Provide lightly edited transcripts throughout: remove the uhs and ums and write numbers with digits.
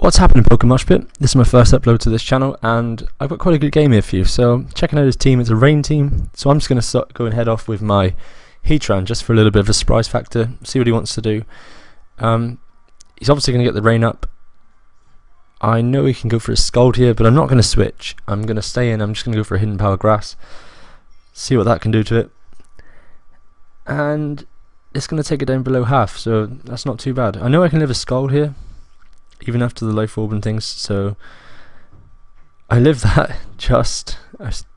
What's happening, Pokemoshpit? This is my first upload to this channel, and I've got quite a good game here for you. So, checking out his team, it's a rain team, so I'm just going to go and head off with my Heatran just for a little bit of a surprise factor, see what he wants to do. He's obviously going to get the rain up. I know he can go for a Scald here, but I'm not going to switch. I'm going to stay in, I'm just going to go for a Hidden Power Grass, see what that can do to it. And it's going to take it down below half, so that's not too bad. I know I can live a Scald here, even after the life orb and things, so I live that just,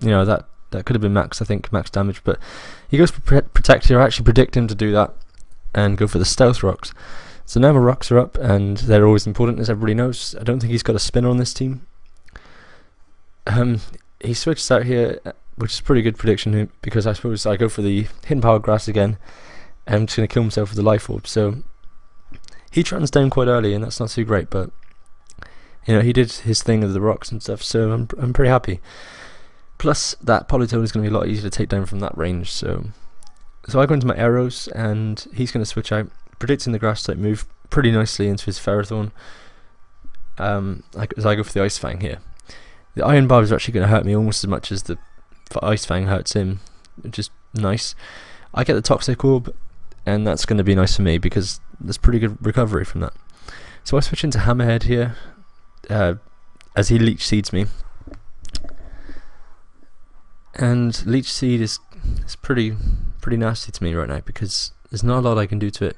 you know, that could have been max, I think, max damage, but he goes for protect here. I actually predict him to do that and go for the stealth rocks. So now my rocks are up, and they're always important, as everybody knows. I don't think he's got a spinner on this team. He switches out here, which is pretty good prediction, because I suppose I go for the Hidden Power Grass again, and I'm just going to kill himself with the life orb. So he runs down quite early, and that's not too great, but you know, he did his thing with the rocks and stuff, so I'm pretty happy. Plus that Politoed is going to be a lot easier to take down from that range, so I go into my arrows, and he's going to switch out, predicting the grass type move pretty nicely into his Ferrothorn, as I go for the Ice Fang here. The Iron Barb is actually going to hurt me almost as much as the Ice Fang hurts him, which is nice. I get the Toxic Orb, and that's going to be nice for me because there's pretty good recovery from that. So I switch into Hammerhead here, as he Leech Seeds me. And Leech Seed is pretty nasty to me right now because there's not a lot I can do to it.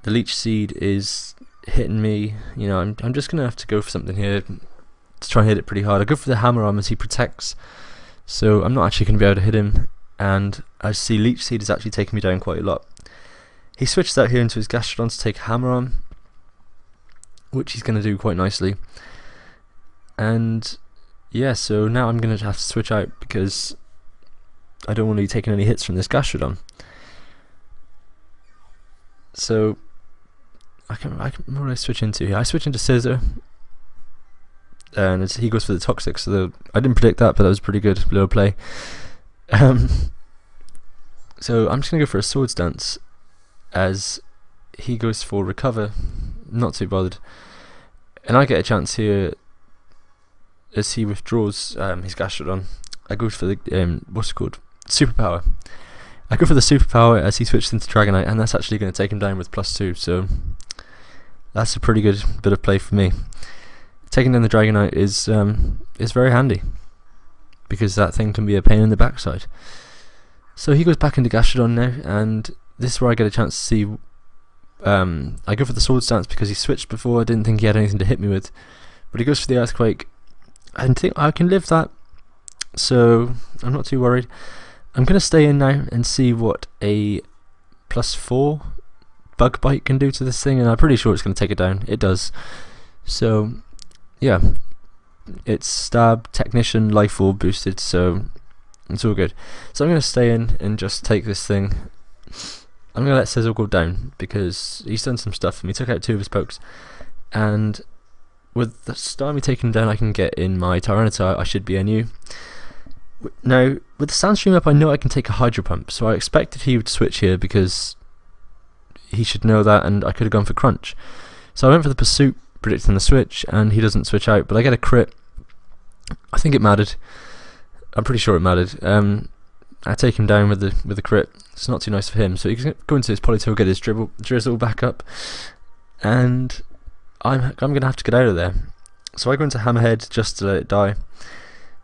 The Leech Seed is hitting me, you know, I'm just going to have to go for something here to try and hit it pretty hard. I go for the Hammer Arm as he protects, so I'm not actually going to be able to hit him, and I see Leech Seed is actually taking me down quite a lot. He switches out here into his Gastrodon to take Hammer Arm, which he's going to do quite nicely. And yeah, so now I'm going to have to switch out because I don't want to be taking any hits from this Gastrodon. So what do I switch into here? I switch into Scissor, and he goes for the Toxic, so I didn't predict that, but that was pretty good little play. So I'm just going to go for a Swords Dance as he goes for Recover, not too bothered. And I get a chance here as he withdraws his Gastrodon. I go for the, what's it called? Superpower. I go for the Superpower as he switches into Dragonite, and that's actually going to take him down with +2, so that's a pretty good bit of play for me. Taking down the Dragonite is very handy, because that thing can be a pain in the backside. So he goes back into Gastrodon now, and this is where I get a chance to see. I go for the Sword Stance because he switched before. I didn't think he had anything to hit me with, but he goes for the Earthquake. I think I can live that, so I'm not too worried. I'm going to stay in now and see what a +4 Bug Bite can do to this thing, and I'm pretty sure it's going to take it down. It does. So yeah, it's Stab, Technician, Life Orb boosted, so it's all good. So I'm going to stay in and just take this thing. I'm going to let Sizzle go down because he's done some stuff for me. He took out 2 of his pokes, and with the Starmie taken down, I can get in my Tyranitar. I should be NU. Now, with the Sandstream up, I know I can take a Hydro Pump, so I expected he would switch here because he should know that, and I could have gone for Crunch. So I went for the Pursuit, predicting the switch, and he doesn't switch out, but I get a crit. I think it mattered. I'm pretty sure it mattered. I take him down with the crit. It's not too nice for him, so he can go into his Politoed, get his Drizzle back up, and I'm going to have to get out of there. So I go into Hammerhead just to let it die,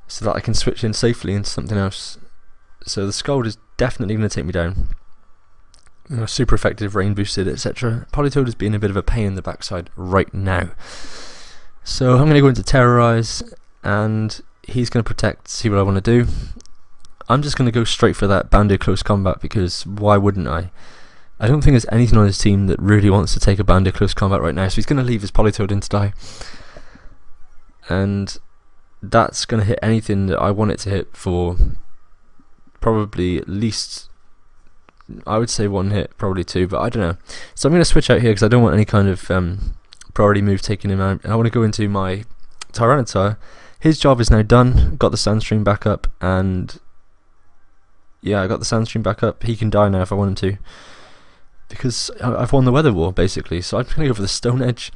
so that I can switch in safely into something else. So the Scald is definitely going to take me down. You know, super effective, rain boosted, etc. Politoed is being a bit of a pain in the backside right now. So I'm going to go into Terrorize, and he's going to protect, see what I want to do. I'm just going to go straight for that Banded Close Combat because why wouldn't I? I don't think there's anything on his team that really wants to take a Banded Close Combat right now, so he's going to leave his Politoed in to die. And that's going to hit anything that I want it to hit for probably at least, I would say 1 hit, probably 2, but I don't know. So I'm going to switch out here because I don't want any kind of priority move taking him out. I want to go into my Tyranitar. His job is now done. Got the Sandstream back up, and yeah, I got the Sandstream back up. He can die now if I want him to. because I've won the weather war basically. So I'm going to go for the Stone Edge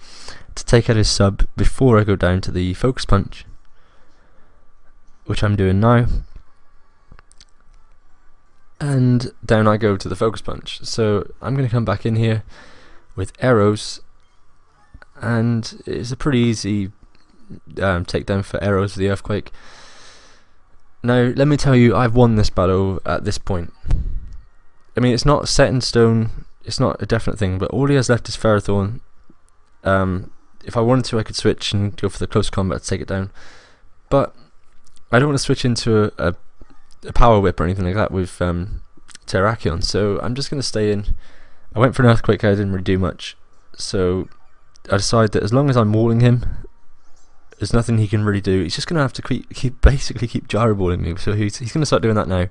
to take out his sub before I go down to the Focus Punch, which I'm doing now. And down I go to the Focus Punch. So I'm going to come back in here with arrows, and it's a pretty easy takedown for arrows with the Earthquake. Now let me tell you, I've won this battle at this point. I mean, it's not set in stone, it's not a definite thing, but all he has left is Ferrothorn. If I wanted to, I could switch and go for the close combat to take it down, but I don't want to switch into a Power Whip or anything like that with Terrakion, so I'm just going to stay in. I went for an Earthquake, I didn't really do much, so I decided that as long as I'm walling him, there's nothing he can really do. He's just going to have to basically keep gyro balling me, so he's going to start doing that now,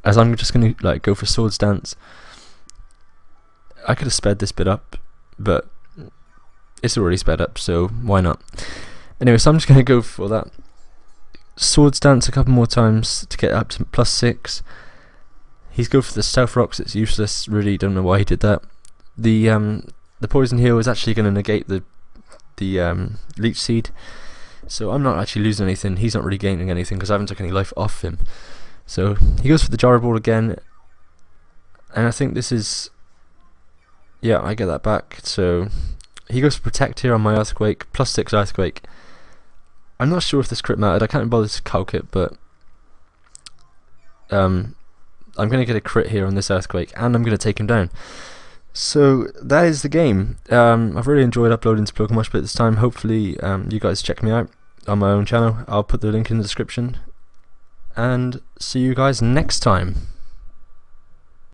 as I'm just going to go for Swords Dance. I could have sped this bit up, but it's already sped up, so why not? Anyway, so I'm just going to go for that Swords Dance a couple more times to get up to +6. He's go for the Stealth Rocks. It's useless, really don't know why he did that. The Poison Heal is actually going to negate the Leech Seed, so I'm not actually losing anything. He's not really gaining anything because I haven't took any life off him. So he goes for the Gyro Ball again, and I think this is, yeah, I get that back. So he goes for Protect here on my Earthquake, +6 Earthquake. I'm not sure if this crit mattered, I can't bother to calc it, but I'm going to get a crit here on this Earthquake, and I'm going to take him down. So that is the game. I've really enjoyed uploading to Pokemoshpit this time. Hopefully you guys check me out on my own channel. I'll put the link in the description, and see you guys next time.